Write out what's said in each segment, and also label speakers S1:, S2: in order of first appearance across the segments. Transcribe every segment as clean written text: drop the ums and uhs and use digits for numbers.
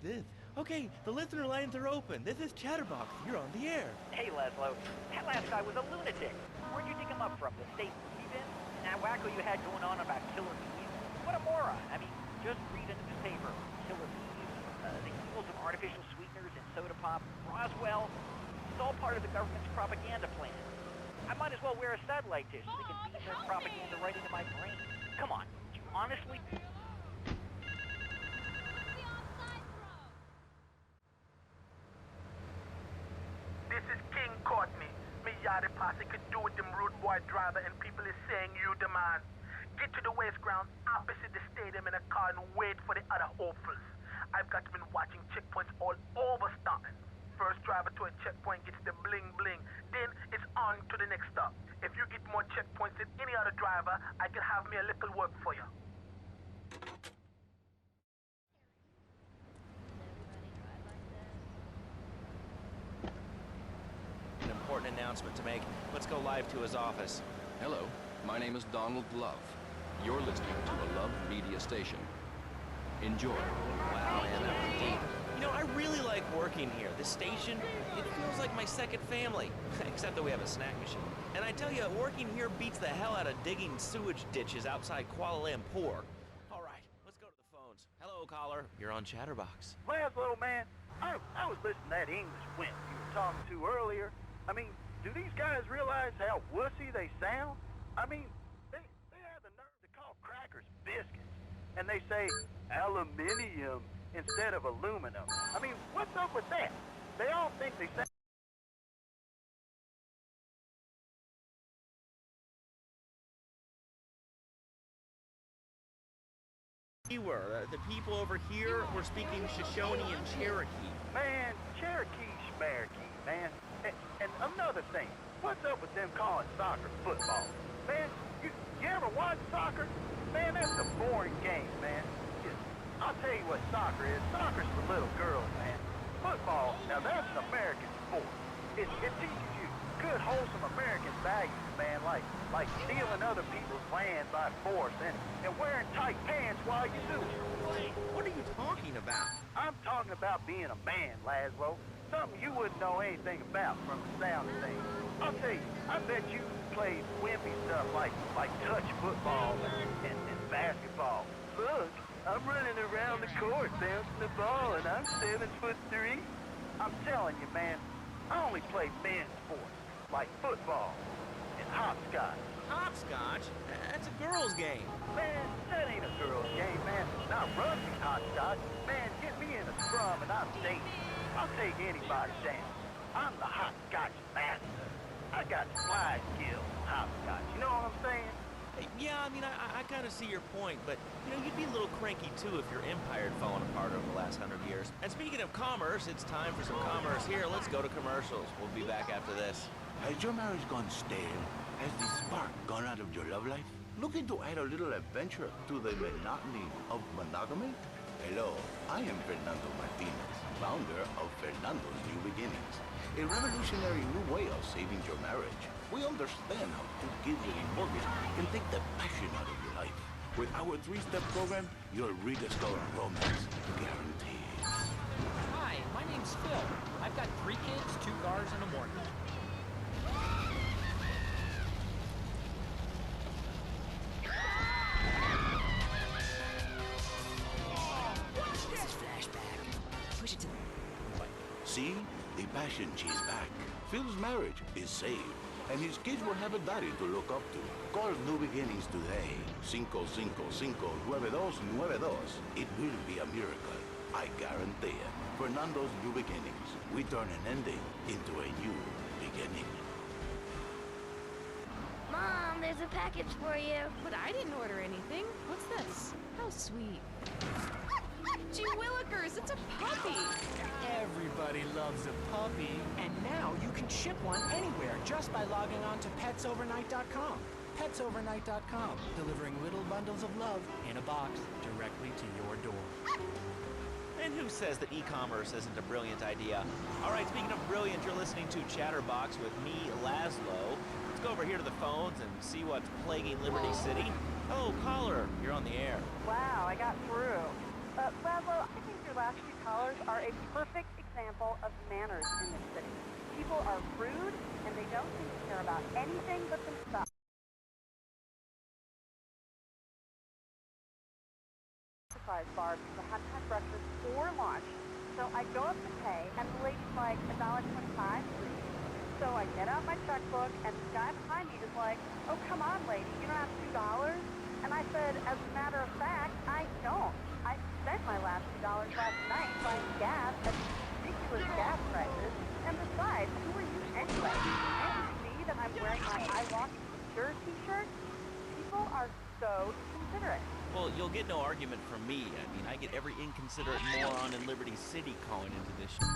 S1: this? Okay, the listener lines are open. This is Chatterbox. You're on the air.
S2: Hey, Laszlo. That last guy was a lunatic. Where'd you dig him up from? The state movie bin? And that wacko you had going on about killer bees? What a moron. I mean, just read in the newspaper. Killer bees, the evils of artificial sweeteners in soda pop, Roswell. It's all part of the government's propaganda plan. I might as well wear a satellite dish so they can beam their propaganda right into my brain. Come on, you honestly...
S3: This is King Courtney. Me yachty posse could do with them rude boy driver and people is saying you the man. Get to the waste ground opposite the stadium in a car and wait for the other hopefuls. I've got been watching checkpoints all over Stockton. First driver to a checkpoint gets the bling-bling. Then it's on to the next stop. If you get more checkpoints than any other driver, I can have me a little work for you.
S1: An important announcement to make. Let's go live to his office.
S4: Hello, my name is Donald Love. You're listening to a Love Media station. Enjoy.
S1: Wow, man, that was deep. You know, I really like working here. This station, it feels like my second family. Except that we have a snack machine. And I tell you, working here beats the hell out of digging sewage ditches outside Kuala Lumpur. All right, let's go to the phones. Hello, caller. You're on Chatterbox.
S2: Laszlo, man, I was listening to that English wimp you were talking to earlier. I mean, do these guys realize how wussy they sound? I mean, they have the nerve to call crackers biscuits. And they say aluminium instead of aluminum. I mean, what's up with that? They all think they sound...
S1: We were. The people over here were speaking Shoshone and Cherokee.
S2: Man, Cherokee schmarokee, man. And another thing, what's up with them calling soccer football? Man, you ever watch soccer? Man, that's a boring game, man. I'll tell you what soccer is. Soccer's for little girls, man. Football, now that's an American sport. It teaches you good, wholesome American values, man, like stealing other people's land by force and wearing tight pants while you do it.
S1: What are you talking about?
S2: I'm talking about being a man, Laszlo. Something you wouldn't know anything about from the sound of things. I'll tell you, I bet you played wimpy stuff like touch football and basketball. Look, I'm running around the court bouncing the ball and I'm 7'3". I'm telling you, man, I only play men's sports, like football and hopscotch.
S1: Hopscotch? That's a girl's game.
S2: Man, that ain't a girl's game, man. Not rugby hopscotch. Man, get me in a scrum and I'm dating. I'll take anybody down. I'm the hopscotch master. I got fly skills in hopscotch. You know what I'm saying?
S1: Yeah, I mean, I kind of see your point, but, you know, you'd be a little cranky, too, if your empire had fallen apart over the last 100 years. And speaking of commerce, it's time for some commerce here. Let's go to commercials. We'll be back after this.
S5: Has your marriage gone stale? Has the spark gone out of your love life? Looking to add a little adventure to the monotony of monogamy? Hello, I am Fernando Martinez, founder of Fernando's New Beginnings, a revolutionary new way of saving your marriage. We understand how 2 kids and a mortgage can take the passion out of your life. With our 3-step program, you'll rediscover romance, guaranteed.
S6: Hi, my name's Phil. I've got 3 kids, 2 cars, and a mortgage.
S7: This is flashback. Push it to...
S5: See? The passion she's back. Phil's marriage is saved, and his kids will have a daddy to look up to. Call New Beginnings today. 555-9292. It will be a miracle. I guarantee it. Fernando's New Beginnings. We turn an ending into a new beginning.
S8: Mom, there's a package for you.
S9: But I didn't order anything. What's this? How sweet. Gee willikers, it's a puppy.
S6: Everybody loves a puppy. And now you can ship one anywhere just by logging on to petsovernight.com. Petsovernight.com, delivering little bundles of love in a box directly to your door.
S1: And who says that e-commerce isn't a brilliant idea? All right, speaking of brilliant, you're listening to Chatterbox with me, Laszlo. Let's go over here to the phones and see what's plaguing Liberty City. Oh, caller, you're on the air.
S10: Wow, I got through. Laszlo, I think you're latchkey collars are a perfect example of manners in this city. People are rude, and they don't seem to care about anything but themselves. Exercise bar because I hadn't had breakfast or lunch. So I go up to pay, and the lady's like, $1.25, please. So I get out my checkbook, and the guy behind me is like, oh, come on, lady, you don't have $2? And I said, as a matter of fact, I don't. I spent my last $2 last night buying gas at ridiculous gas prices. And besides, who are you anyway? Can't you see that I'm wearing my I Walk Secure t-shirt? People are so inconsiderate.
S1: Well, you'll get no argument from me. I mean, I get every inconsiderate moron in Liberty City calling into this shit.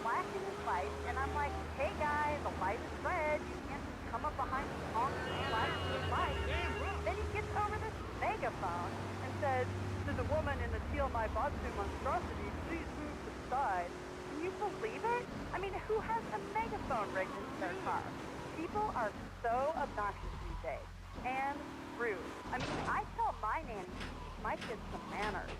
S10: Flashing his light, and I'm like, hey guy, the light is red. You can't just come up behind me, honk, and flash his light. Then he gets over this megaphone and says, to the woman in the teal my Batsu monstrosity, please move to the side. Can you believe it? I mean, who has a megaphone rigged into their car? People are so obnoxious these days. And rude. I mean, I tell my nanny to teach my kids some manners.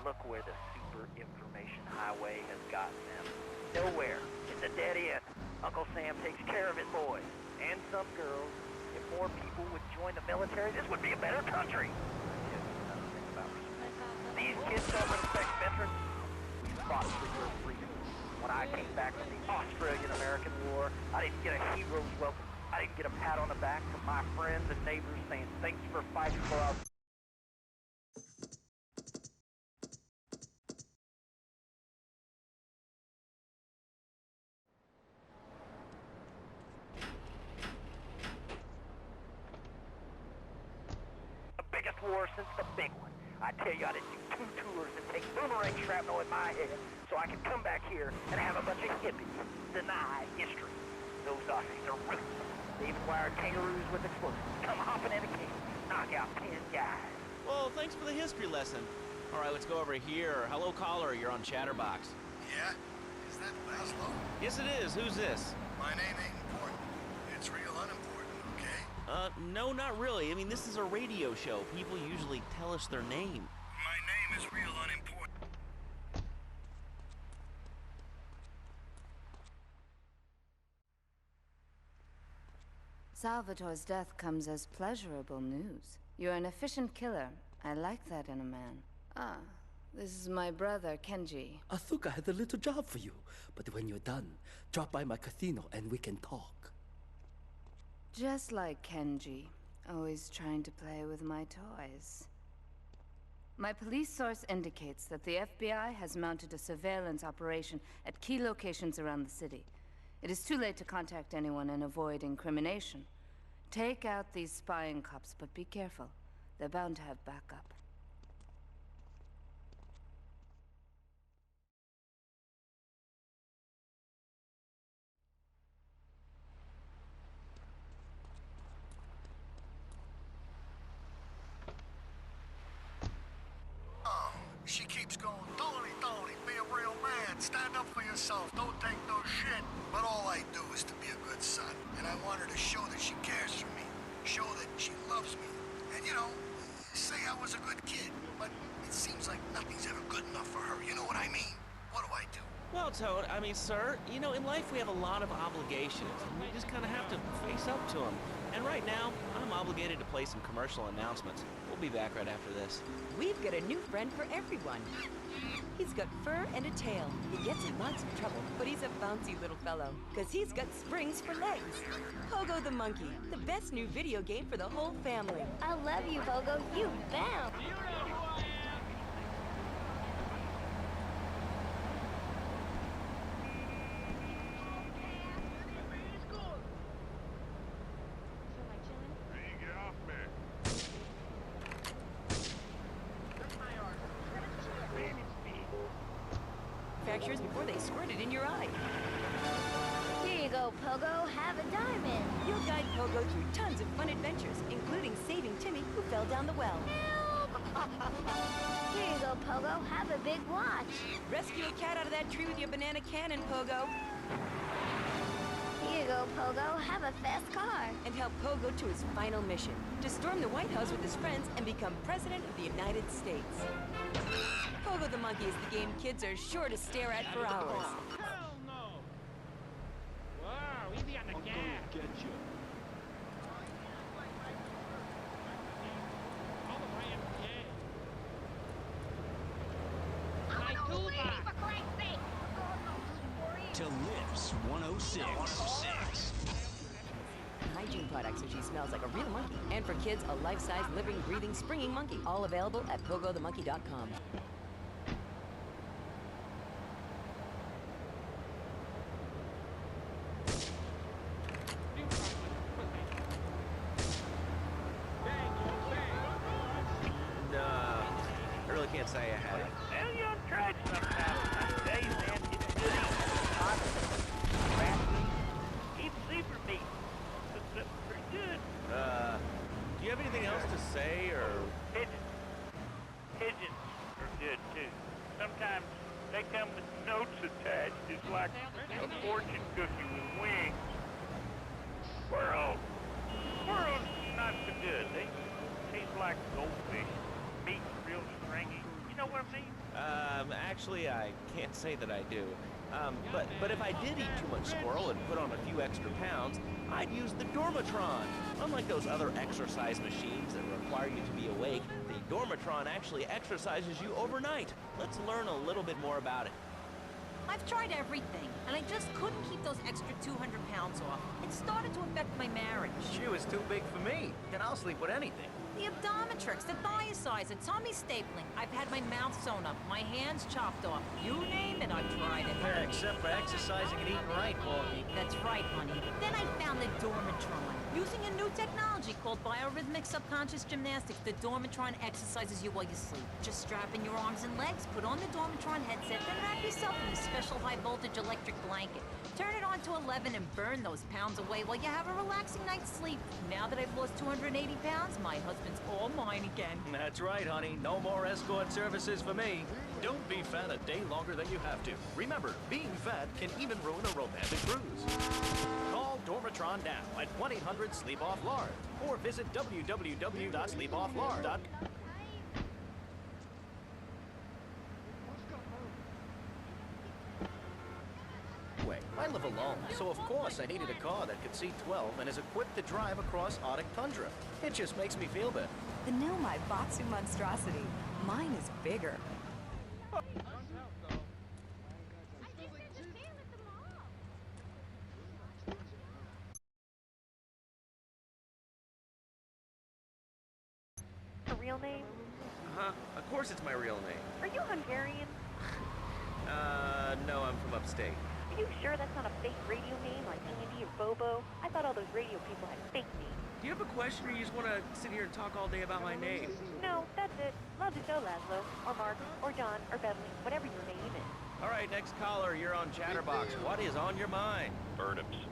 S2: Look where the super information highway has gotten them. Nowhere. It's a dead end. Uncle Sam takes care of his boys. And some girls. If more people would join the military, this would be a better country. These kids don't respect veterans. We fought for your freedom. When I came back from the Australian-American War, I didn't get a hero's welcome. I didn't get a pat on the back from my friends and neighbors saying thanks for fighting for our... war since the big one. I tell you, I didn't do 2 tours and take boomerang shrapnel in my head so I could come back here and have a bunch of hippies deny history. Those Aussies are ruthless. They've wired kangaroos with explosives, come hopping in a cave, knock out 10 guys.
S1: Well, thanks for the history lesson. All right, let's go over here. Hello, caller. You're on Chatterbox.
S11: Yeah? Is that Laszlo?
S1: Yes, it is. Who's this?
S11: My name ain't important. It's real unimportant.
S1: No, not really. I mean, this is a radio show. People usually tell us their name.
S11: My name is real unimportant.
S12: Salvatore's death comes as pleasurable news. You're an efficient killer. I like that in a man. Ah, this is my brother, Kenji.
S13: Asuka has a little job for you, but when you're done, drop by my casino and we can talk.
S12: Just like Kenji, always trying to play with my toys. My police source indicates that the FBI has mounted a surveillance operation at key locations around the city. It is too late to contact anyone and avoid incrimination. Take out these spying cops, but be careful. They're bound to have backup.
S11: She keeps going, Tony, be a real man. Stand up for yourself. Don't take no shit. But all I do is to be a good son. And I want her to show that she cares for me. Show that she loves me. And, you know, say I was a good kid. But it seems like nothing's ever good enough for her. You know what I mean? What do I do?
S1: Well, Toad, I mean, sir, you know, in life we have a lot of obligations. And we just kind of have to face up to them. And right now, I'm obligated to play some commercial announcements. We'll be back right after this.
S14: We've got a new friend for everyone. He's got fur and a tail. He gets in lots of trouble, but he's a bouncy little fellow, because he's got springs for legs. Pogo the Monkey, the best new video game for the whole family.
S8: I love you, Pogo. You bounce.
S14: Manufacturers before they squirt it in your eye.
S8: Here you go, Pogo. Have a diamond.
S14: You'll guide Pogo through tons of fun adventures, including saving Timmy, who fell down the well.
S8: Here you go, Pogo. Have a big watch.
S14: Rescue a cat out of that tree with your banana cannon, Pogo.
S8: Here you go, Pogo. Have a fast car.
S14: And help Pogo to his final mission, to storm the White House with his friends and become President of the United States. Pogo the Monkey is the game kids are sure to stare at for hours.
S15: Hell no! Wow, easy on the gas.
S4: Get you.
S15: All the way in the My toolbox.
S16: To Lips 106.
S14: Hygiene products so she smells like a real monkey. And for kids, a life-size, living, breathing, springing monkey. All available at pogothemonkey.com.
S1: Can't say I have.
S2: Well, you ought to try it sometime. Days, man, it's good eating. Hot, raspy, even zebra meat. It's pretty good.
S1: Do you have anything else to say, or?
S2: Pigeons are good, too. Sometimes they come with notes attached. It's like a fortune cookie with wings. Squirrels not so good. They taste like goldfish. Meat's real stringy. You know what I mean?
S1: Actually, I can't say that I do. But if I did eat too much squirrel and put on a few extra pounds, I'd use the Dormatron. Unlike those other exercise machines that require you to be awake, the Dormatron actually exercises you overnight. Let's learn a little bit more about it.
S17: I've tried everything, and I just couldn't keep those extra 200 pounds off. It started to affect my marriage.
S18: She was too big for me. Then I'll sleep with anything.
S17: The Abdometrix, the Thiasizer, tummy stapling. I've had my mouth sewn up, my hands chopped off. You name it, I've tried it.
S18: Yeah, except for exercising and eating right, Porky.
S17: That's right, honey. Then I found the Dormatron. Using a new technology called biorhythmic subconscious gymnastics, the Dormatron exercises you while you sleep. Just strap in your arms and legs, put on the Dormatron headset, then wrap yourself in a special high-voltage electric blanket. Turn it on to 11 and burn those pounds away while you have a relaxing night's sleep. Now that I've lost 280 pounds, my husband's all mine again.
S18: That's right, honey. No more escort services for me. Don't be fat a day longer than you have to. Remember, being fat can even ruin a romantic cruise. Call Dormatron now at 1-800-SLEEP-OFF-LARD or visit www.sleepofflard.com. I live alone, so of course I needed a car that could see 12 and is equipped to drive across Arctic tundra. It just makes me feel better.
S14: The new My Batsu monstrosity. Mine is bigger.
S10: A real name?
S1: Of course it's my real name.
S10: Are you Hungarian?
S1: No, I'm from upstate.
S10: Are you sure that's not a fake radio name like Andy or Bobo? I thought all those radio people had fake names.
S1: Do you have a question, or you just want to sit here and talk all day about my name?
S10: No, that's it. Love to go, Laszlo. Or Mark. Or John. Or Beverly. Whatever your name is.
S1: All right, next caller, you're on Chatterbox. What is on your mind?
S2: Burnips.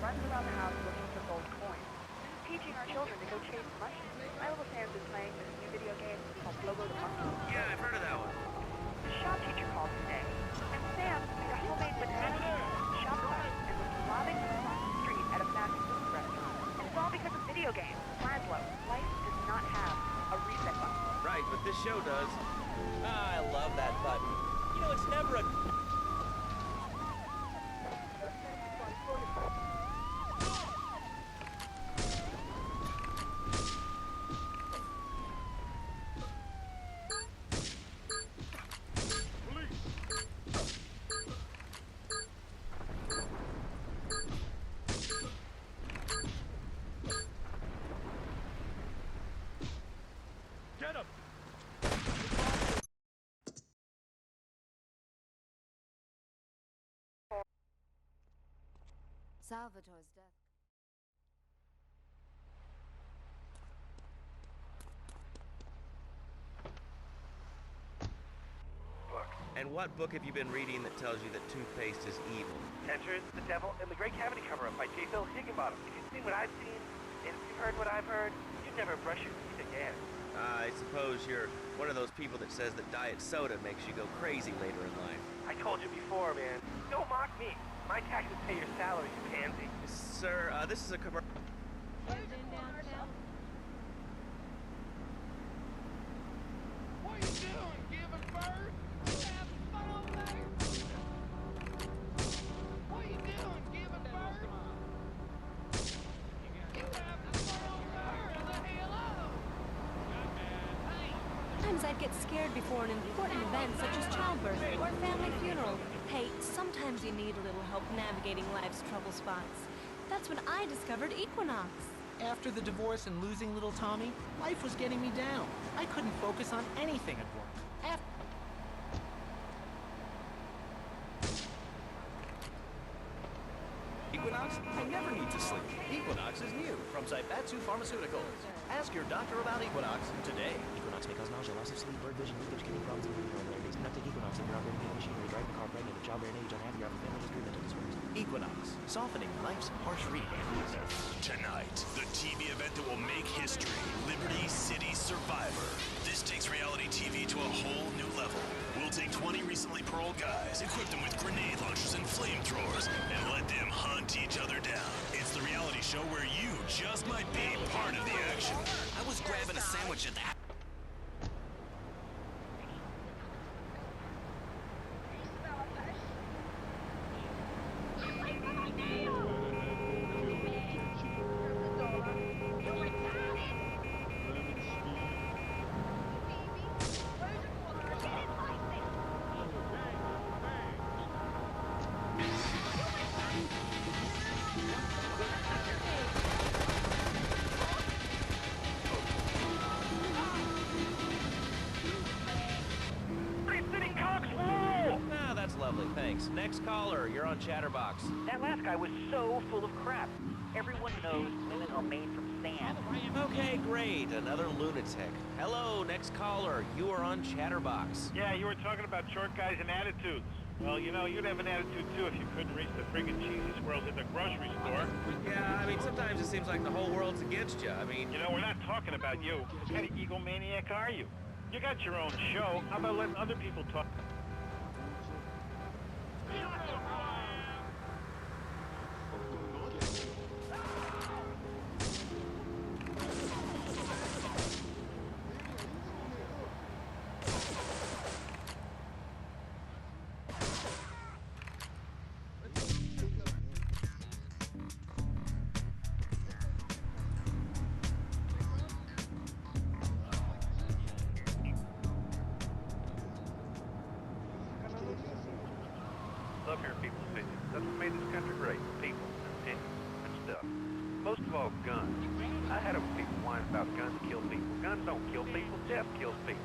S10: runs around the house looking for gold coins. This is teaching our children to go chase mushrooms. My little Sam's been playing this new video game called Logo the Monkey.
S1: Yeah, I've heard of that one.
S10: The shop teacher called today, and Sam made a homemade banana cake from the shop class and was lobbing it across the street at a fast food restaurant. And it's all because of video games. Laszlo, life does not have a reset button.
S1: Right, but this show does. Ah, I love that button. You know, it's never a...
S15: Get him!
S12: Salvatore's death.
S1: And what book have you been reading that tells you that toothpaste is evil?
S2: Enter the Devil and the Great Cavity Cover-Up by J. Phil Higginbottom. If you've seen what I've seen, and if you've heard what I've heard, you'd never brush your teeth again.
S1: I suppose you're one of those people that says that diet soda makes you go crazy later in life.
S2: I told you before, man. Don't mock me. My taxes pay your salary, you pansy.
S1: Sir, this is a commercial.
S15: What are you doing? Giving birth? Having fun over there? What are you doing? Giving birth? You having fun over there? The hell up?
S14: Sometimes I'd get scared before an important event such as childbirth or a family funeral. Hey, sometimes you need a little help navigating life's trouble spots. That's when I discovered Equinox.
S6: After the divorce and losing little Tommy, life was getting me down. I couldn't focus on anything at work.
S18: Equinox? I never need to sleep. Equinox is new from Zaibatsu Pharmaceuticals. Ask your doctor about Equinox today.
S19: Equinox may cause nausea, loss of sleep, blurred vision, leakage, kidney problems, and renal irregularities. Do not take Equinox if you're operating heavy machinery, driving a car, pregnant, of childbearing age, unhappy, or have a family history of mental disorders.
S18: Equinox, softening life's harsh realities.
S16: Tonight, the TV event that will make history, Liberty City Survivor. This takes reality TV to a whole new level. We'll take 20 recently paroled guys, equip them with grenade launchers and flamethrowers, and let them hunt each other down. It's the reality show where you just might be part of the action.
S19: I was grabbing a sandwich at the...
S1: Lovely, thanks. Next caller, you're on Chatterbox.
S2: That last guy was so full of crap. Everyone knows women are made from sand.
S1: Okay, great. Another lunatic. Hello, next caller. You are on Chatterbox.
S2: Yeah, you were talking about short guys and attitudes. Well, you know, you'd have an attitude too if you couldn't reach the friggin' cheesy squirrels at the grocery store.
S1: Yeah, I mean, sometimes it seems like the whole world's against you. I mean...
S2: You know, we're not talking about you. What kind of egomaniac are you? You got your own show. How about letting other people talk? Love hearing people's opinions. That's what made this country great. People, opinions, and stuff. Most of all, guns. I had over people whine about guns kill people. Guns don't kill people. Death kills people.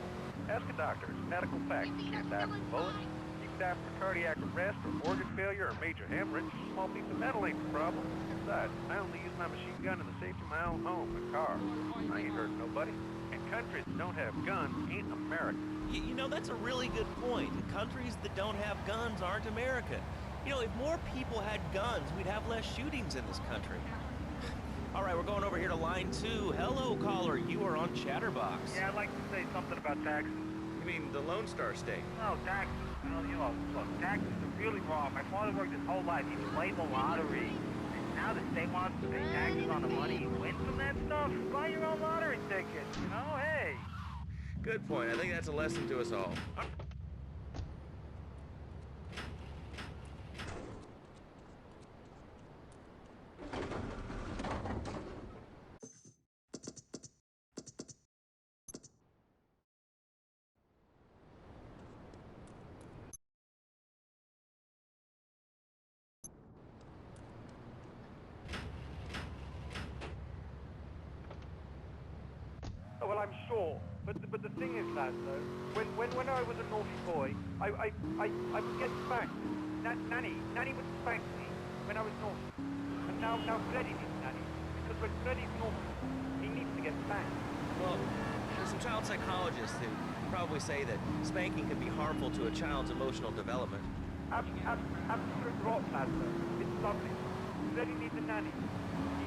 S2: Ask a doctor. It's a medical fact. You can't die from a bullet. You can die from a cardiac arrest or organ failure or major hemorrhage. A small piece of metal ain't the problem. Besides, I only use my machine gun in the safety of my own home, a car. I ain't hurting nobody. And countries that don't have guns ain't America.
S1: You know, that's a really good point. Countries that don't have guns aren't America. You know, if more people had guns, we'd have less shootings in this country. All right, we're going over here to line 2. Hello, caller. You are on Chatterbox.
S2: Yeah, I'd like to say something about taxes.
S1: You mean the Lone Star State?
S2: No, taxes. Well, you know, look, taxes are really wrong. My father worked his whole life. He played the lottery. And now the state wants to pay taxes on the money he wins from that stuff. Buy your own lottery ticket, you know? Hey.
S1: Good point. I think that's a lesson to us all.
S2: Oh, well, I'm sure. But the thing is, lad, though, when I was a naughty boy, I would get spanked. Nanny would spank me when I was naughty. And now Freddy needs Nanny. Because when Freddy's naughty, he needs to get spanked.
S1: Well, there's some child psychologists who probably say that spanking can be harmful to a child's emotional development.
S2: Absolute rot, lad, though. It's lovely. Freddy needs a nanny.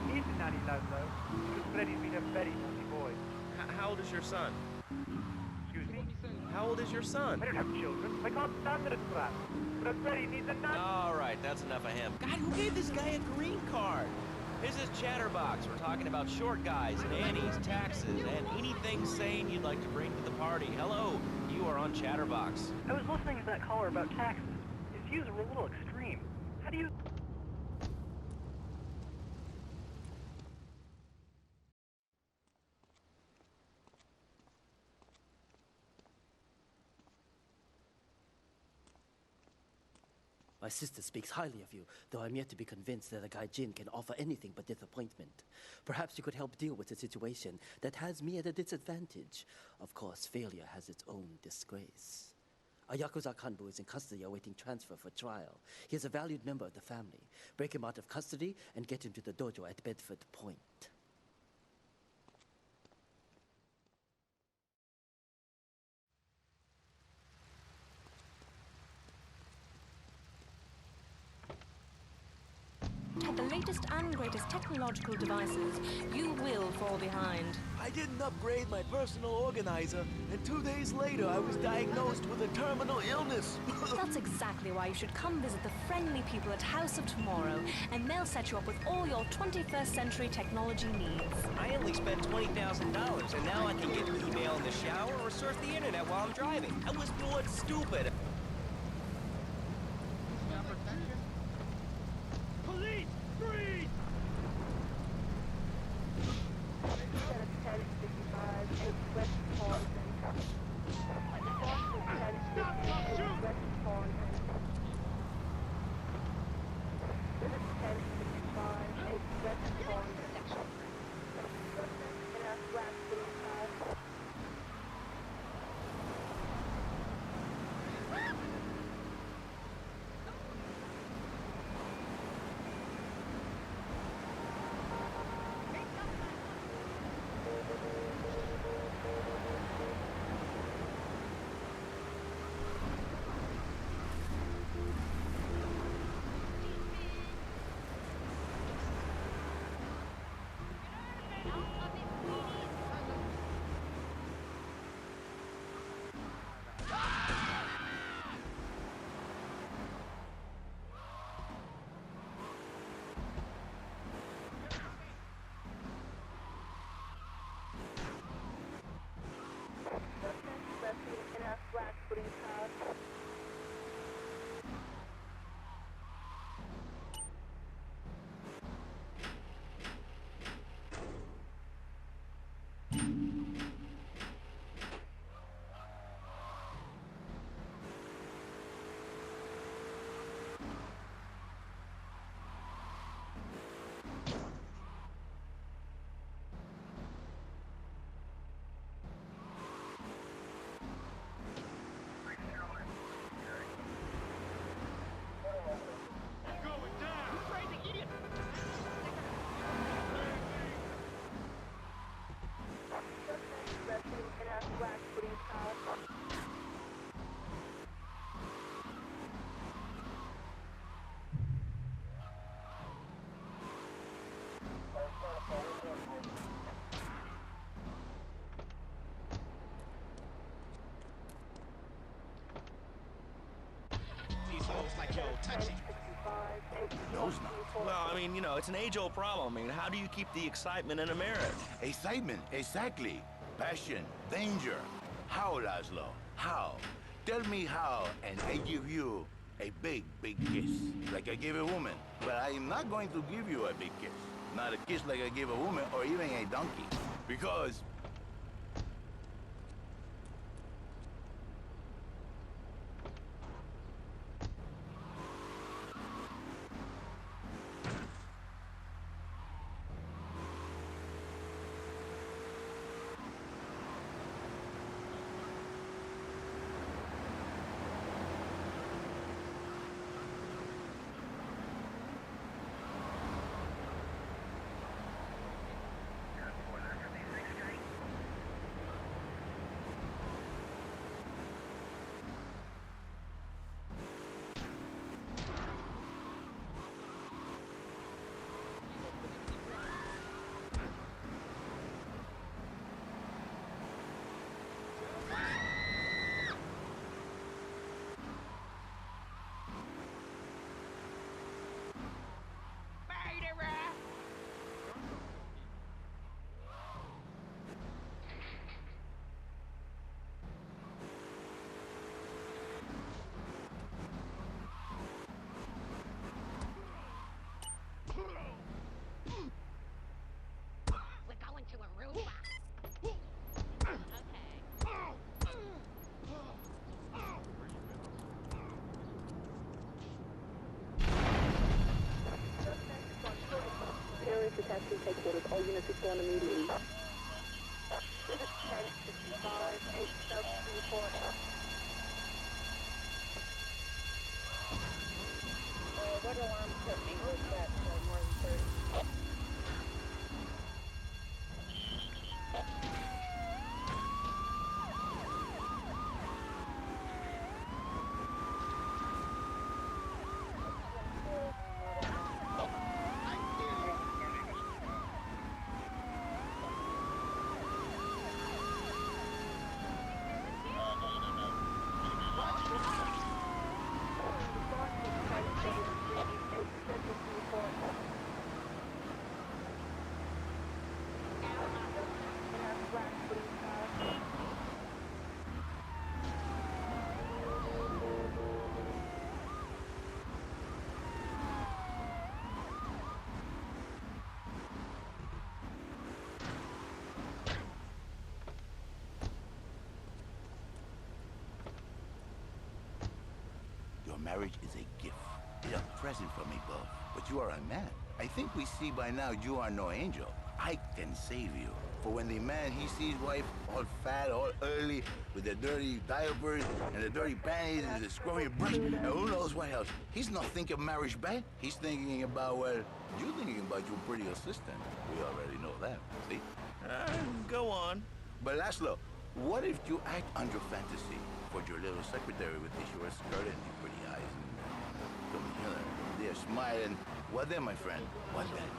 S2: He needs a nanny, lad, though, because Freddy's been a very naughty boy.
S1: How old is your son?
S2: Excuse me?
S1: How old is your son?
S2: I don't have children. I can't stand it, crap. But Freddy needs a nanny.
S1: All right, that's enough of him. God, who gave this guy a green card? This is Chatterbox. We're talking about short guys, nannies, taxes, and anything sane you'd like to bring to the party. Hello, you are on Chatterbox.
S2: I was listening to that caller about taxes. His views were a little extreme. How do you...
S13: My sister speaks highly of you, though I'm yet to be convinced that a guy Jin can offer anything but disappointment. Perhaps you could help deal with a situation that has me at a disadvantage. Of course, failure has its own disgrace. A Yakuza Kanbu is in custody awaiting transfer for trial. He is a valued member of the family. Break him out of custody and get him to the dojo at Bedford Point.
S14: At the latest and greatest technological devices, you will fall behind.
S20: I didn't upgrade my personal organizer, and 2 days later I was diagnosed with a terminal illness.
S14: That's exactly why you should come visit the friendly people at House of Tomorrow, and they'll set you up with all your 21st century technology needs.
S1: I only spent $20,000, and now I can get email in the shower or surf the internet while I'm driving. I was bored stupid.
S15: Police! Freeze!
S5: course not.
S1: Well, I mean, you know, it's an age-old problem. I mean, how do you keep the excitement in a marriage?
S5: Excitement, exactly. Passion, danger. How, Laszlo? How? Tell me how, and I give you a big, big kiss, like I gave a woman. But I am not going to give you a big kiss. Not a kiss like I gave a woman or even a donkey. Because...
S10: Detective headquarters, all units respond immediately. What alarm set me was that for more than 30?
S5: Marriage is a gift. It's a present from above. But you are a man. I think we see by now you are no angel. I can save you. For when the man, he sees wife all fat, all early, with the dirty diapers and the dirty panties and the scrubby brush, and who knows what else. He's not thinking marriage bad. He's thinking about, well, you're thinking about your pretty assistant. We already know that, see?
S1: Go on.
S5: But Laszlo, what if you act on your fantasy for your little secretary with the short skirt and the pretty eyes and come here, they're smiling. What then, my friend? What then?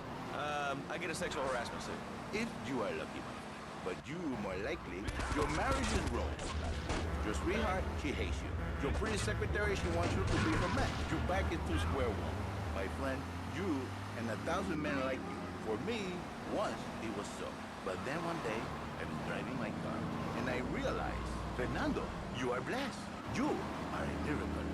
S1: I get a sexual harassment suit.
S5: If you are lucky, my friend. But you, more likely, your marriage is ruined. Your sweetheart, she hates you. Your pretty secretary, she wants you to be her man. You're back into square one. My friend, you and 1,000 men like you. For me, once it was so. But then one day, I was driving my car, and I realized, Fernando, you are blessed. You are a miracle.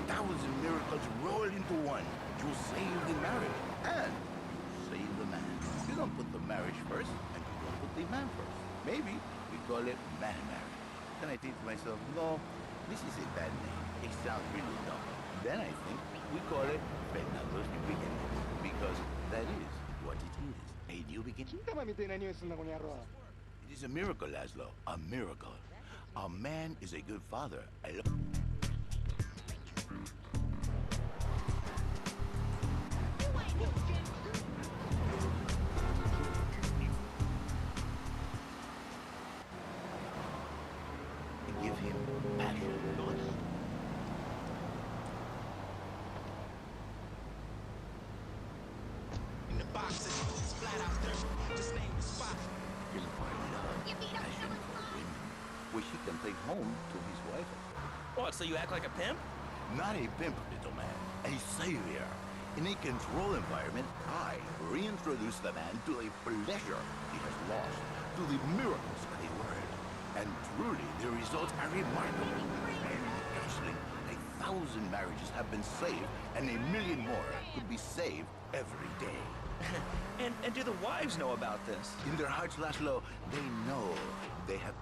S5: 1,000 miracles roll into one. You save the marriage, and you save the man. You don't put the marriage first, and you don't put the man first. Maybe we call it man marriage. Then I think to myself, no, this is a bad name. It sounds really dumb. Then I think we call it Fernando's new beginning, because that is what it is. A new beginning. It is a miracle, Laszlo. A miracle. A man is a good father. I love... Give him passion, thoughts.
S15: In the boxes, it's flat out there. Just name the spot.
S5: He'll find love, passion for women, which he can take home to his wife.
S1: What, so you act like a pimp?
S5: Not a pimp, little man. A savior. In a control environment, I reintroduce the man to the pleasure he has lost, to the miracles of the world. And truly, the results are remarkable. In counseling, 1,000 marriages have been saved, and 1,000,000 more could be saved every day.
S1: And do the wives know about this?
S5: In their hearts, Laszlo, they know they have